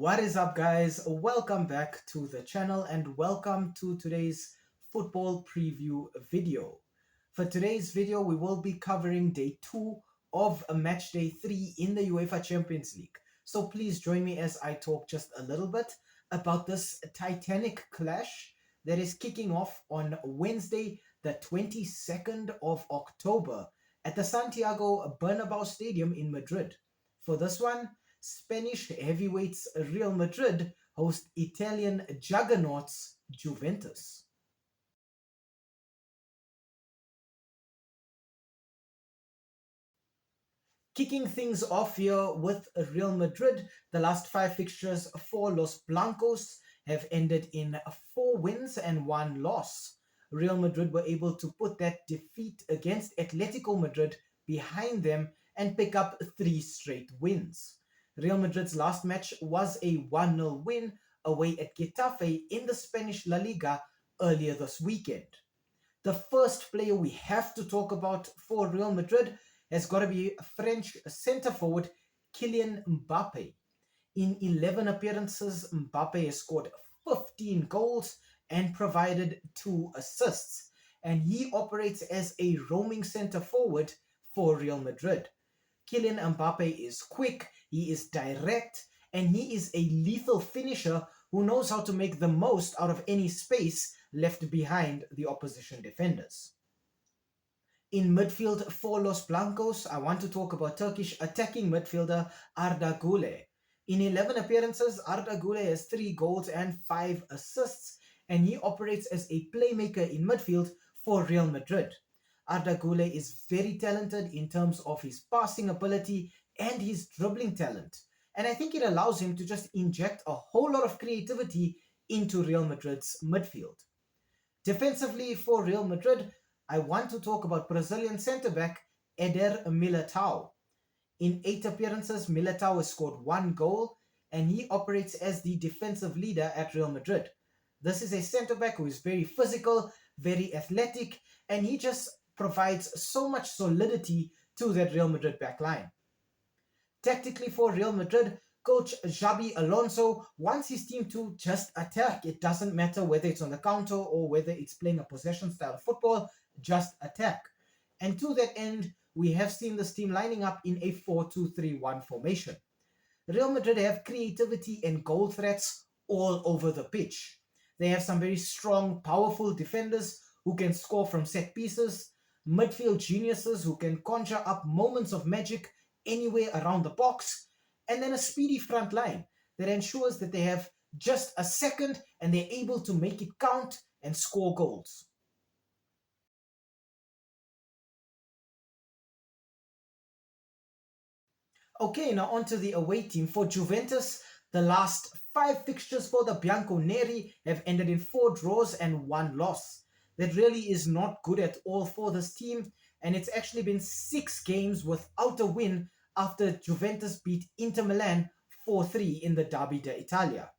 What is up, guys? Welcome back to the channel and welcome to today's football preview video. For today's video, we will be covering day 2 of match day 3 in the UEFA Champions League. So please join me as I talk just a little bit about this titanic clash that is kicking off on Wednesday, the 22nd of October at the Santiago Bernabeu Stadium in Madrid. For this one, Spanish heavyweights Real Madrid host Italian juggernauts Juventus. Kicking things off here with Real Madrid, the last 5 fixtures for Los Blancos have ended in 4 wins and 1 loss. Real Madrid were able to put that defeat against Atletico Madrid behind them and pick up 3 straight wins. Real Madrid's last match was a 1-0 win away at Getafe in the Spanish La Liga earlier this weekend. The first player we have to talk about for Real Madrid has got to be French centre-forward Kylian Mbappe. In 11 appearances, Mbappe has scored 15 goals and provided 2 assists, and he operates as a roaming centre-forward for Real Madrid. Kylian Mbappe is quick, he is direct, and he is a lethal finisher who knows how to make the most out of any space left behind the opposition defenders. In midfield for Los Blancos, I want to talk about Turkish attacking midfielder Arda Güler. In 11 appearances, Arda Güler has 3 goals and 5 assists, and he operates as a playmaker in midfield for Real Madrid. Arda Güler is very talented in terms of his passing ability and his dribbling talent, and I think it allows him to just inject a whole lot of creativity into Real Madrid's midfield. Defensively for Real Madrid, I want to talk about Brazilian centre-back Eder Militão. In 8 appearances, Militão has scored 1 goal, and he operates as the defensive leader at Real Madrid. This is a centre-back who is very physical, very athletic, and he just provides so much solidity to that Real Madrid backline. Tactically for Real Madrid, coach Xabi Alonso wants his team to just attack. It doesn't matter whether it's on the counter or whether it's playing a possession style of football, just attack. And to that end, we have seen this team lining up in a 4-2-3-1 formation. Real Madrid have creativity and goal threats all over the pitch. They have some very strong, powerful defenders who can score from set pieces, midfield geniuses who can conjure up moments of magic anywhere around the box, and then a speedy front line that ensures that they have just a second and they're able to make it count and score goals. Okay, now on to the away team. For Juventus, the last 5 fixtures for the Bianconeri have ended in 4 draws and 1 loss. That really is not good at all for this team, and it's actually been 6 games without a win after Juventus beat Inter Milan 4-3 in the Derby d'Italia.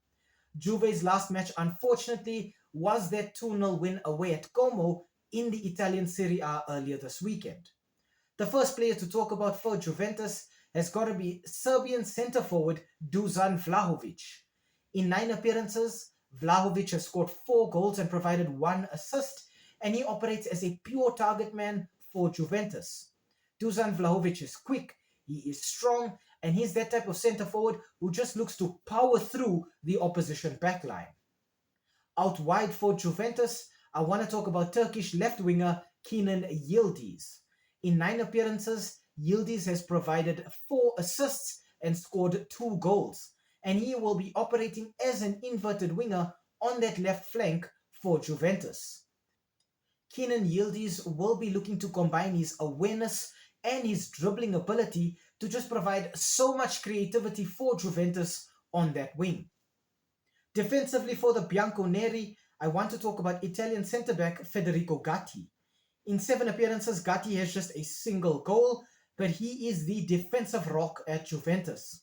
Juve's last match, unfortunately, was their 2-0 win away at Como in the Italian Serie A earlier this weekend. The first player to talk about for Juventus has got to be Serbian centre-forward Dusan Vlahovic. In 9 appearances, Vlahovic has scored 4 goals and provided 1 assist, and he operates as a pure target man for Juventus. Dusan Vlahovic is quick, he is strong, and he's that type of centre-forward who just looks to power through the opposition backline. Out wide for Juventus, I want to talk about Turkish left winger Kenan Yildiz. In 9 appearances, Yildiz has provided 4 assists and scored 2 goals, and he will be operating as an inverted winger on that left flank for Juventus. Kenan Yildiz will be looking to combine his awareness and his dribbling ability to just provide so much creativity for Juventus on that wing. Defensively for the Bianconeri, I want to talk about Italian centre-back Federico Gatti. In 7 appearances, Gatti has just a single goal, but he is the defensive rock at Juventus.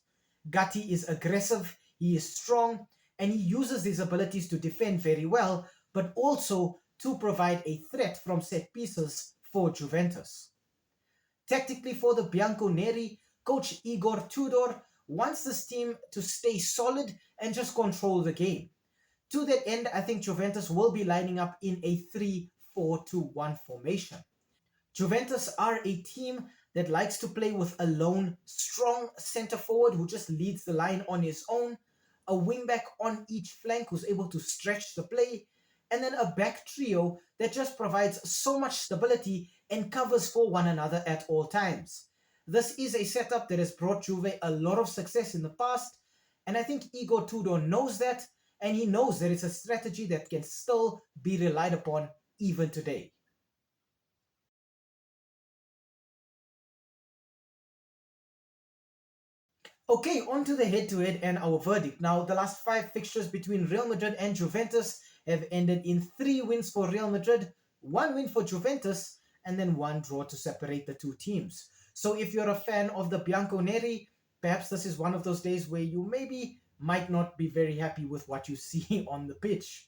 Gatti is aggressive, he is strong, and he uses his abilities to defend very well, but also to provide a threat from set pieces for Juventus. Tactically for the Bianconeri, coach Igor Tudor wants this team to stay solid and just control the game. To that end, I think Juventus will be lining up in a 3-4-2-1 formation. Juventus are a team that likes to play with a lone, strong center forward who just leads the line on his own, a wingback on each flank who's able to stretch the play, and then a back trio that just provides so much stability and covers for one another at all times. This is a setup that has brought Juve a lot of success in the past, and I think Igor Tudor knows that, and he knows that it's a strategy that can still be relied upon even today. Okay, on to the head-to-head and our verdict. Now, the last five fixtures between Real Madrid and Juventus have ended in 3 wins for Real Madrid, 1 win for Juventus, and then 1 draw to separate the two teams. So if you're a fan of the Bianconeri, perhaps this is one of those days where you maybe might not be very happy with what you see on the pitch.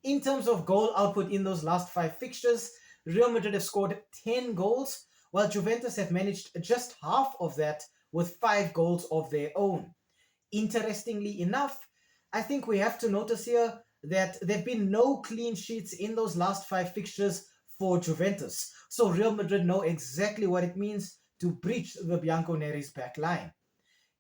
In terms of goal output in those last five fixtures, Real Madrid have scored 10 goals, while Juventus have managed just half of that with 5 goals of their own. Interestingly enough, I think we have to notice here that there have been no clean sheets in those last five fixtures for Juventus. So Real Madrid know exactly what it means to breach the Bianconeri's back line.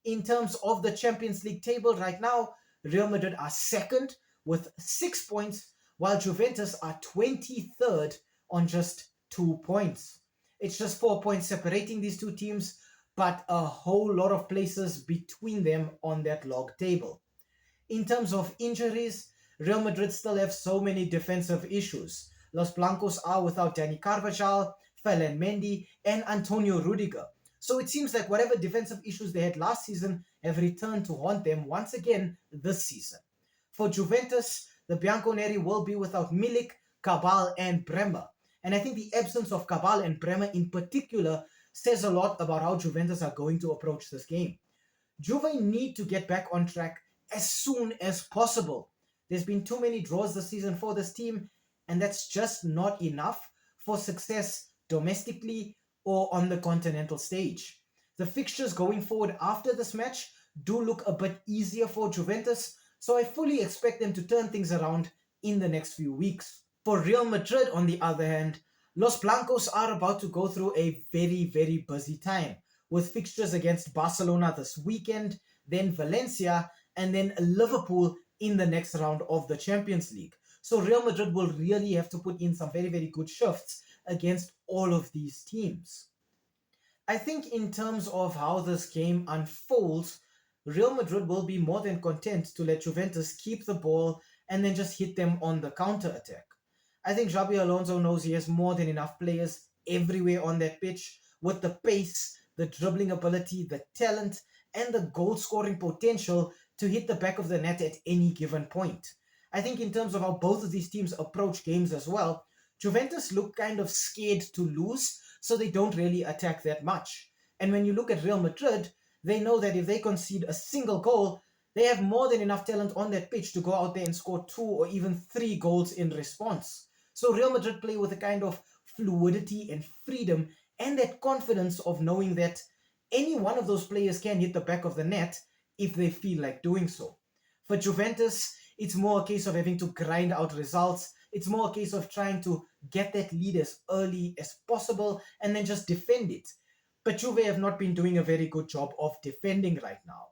In terms of the Champions League table right now, Real Madrid are second with 6 points, while Juventus are 23rd on just 2 points. It's just 4 points separating these two teams, but a whole lot of places between them on that log table. In terms of injuries, Real Madrid still have so many defensive issues. Los Blancos are without Dani Carvajal, Ferland Mendy, and Antonio Rudiger. So it seems like whatever defensive issues they had last season have returned to haunt them once again this season. For Juventus, the Bianconeri will be without Milik, Cabal, and Bremer. And I think the absence of Cabal and Bremer in particular says a lot about how Juventus are going to approach this game. Juve need to get back on track as soon as possible. There's been too many draws this season for this team, and that's just not enough for success domestically or on the continental stage. The fixtures going forward after this match do look a bit easier for Juventus, so I fully expect them to turn things around in the next few weeks. For Real Madrid, on the other hand, Los Blancos are about to go through a very, very busy time with fixtures against Barcelona this weekend, then Valencia, and then Liverpool in the next round of the Champions League. So Real Madrid will really have to put in some very, very good shifts against all of these teams. I think in terms of how this game unfolds, Real Madrid will be more than content to let Juventus keep the ball and then just hit them on the counter attack. I think Xabi Alonso knows he has more than enough players everywhere on that pitch with the pace, the dribbling ability, the talent, and the goal scoring potential to hit the back of the net at any given point. I think in terms of how both of these teams approach games as well, Juventus look kind of scared to lose, so they don't really attack that much. And when you look at Real Madrid, they know that if they concede a single goal, they have more than enough talent on that pitch to go out there and score 2 or even 3 goals in response. So Real Madrid play with a kind of fluidity and freedom and that confidence of knowing that any one of those players can hit the back of the net if they feel like doing so. For Juventus, it's more a case of having to grind out results. It's more a case of trying to get that lead as early as possible and then just defend it. But Juve have not been doing a very good job of defending right now.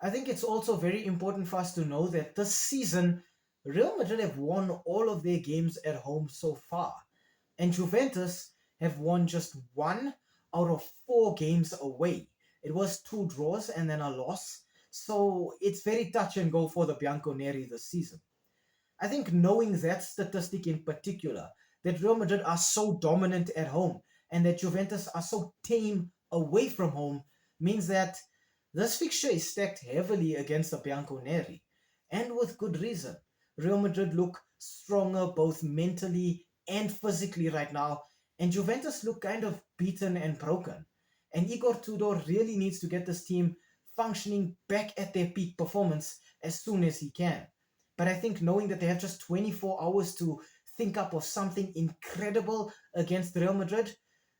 I think it's also very important for us to know that this season, Real Madrid have won all of their games at home so far, and Juventus have won just 1 out of 4 games away. It was 2 draws and then a loss, so it's very touch and go for the Bianconeri this season. I think knowing that statistic in particular, that Real Madrid are so dominant at home and that Juventus are so tame away from home, means that this fixture is stacked heavily against the Bianconeri, and with good reason. Real Madrid look stronger both mentally and physically right now, and Juventus look kind of beaten and broken. And Igor Tudor really needs to get this team functioning back at their peak performance as soon as he can. But I think knowing that they have just 24 hours to think up of something incredible against Real Madrid,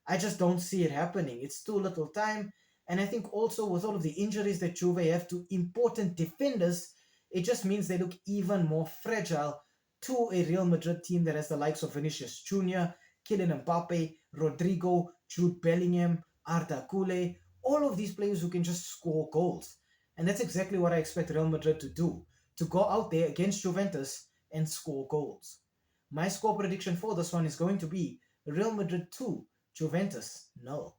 I just don't see it happening. It's too little time, And I think also with all of the injuries that Juve have to important defenders, it just means they look even more fragile to a Real Madrid team that has the likes of Vinicius Jr., Kylian Mbappe, Rodrigo, Jude Bellingham, Arda Güler, all of these players who can just score goals. And that's exactly what I expect Real Madrid to do, to go out there against Juventus and score goals. My score prediction for this one is going to be Real Madrid 2, Juventus 0.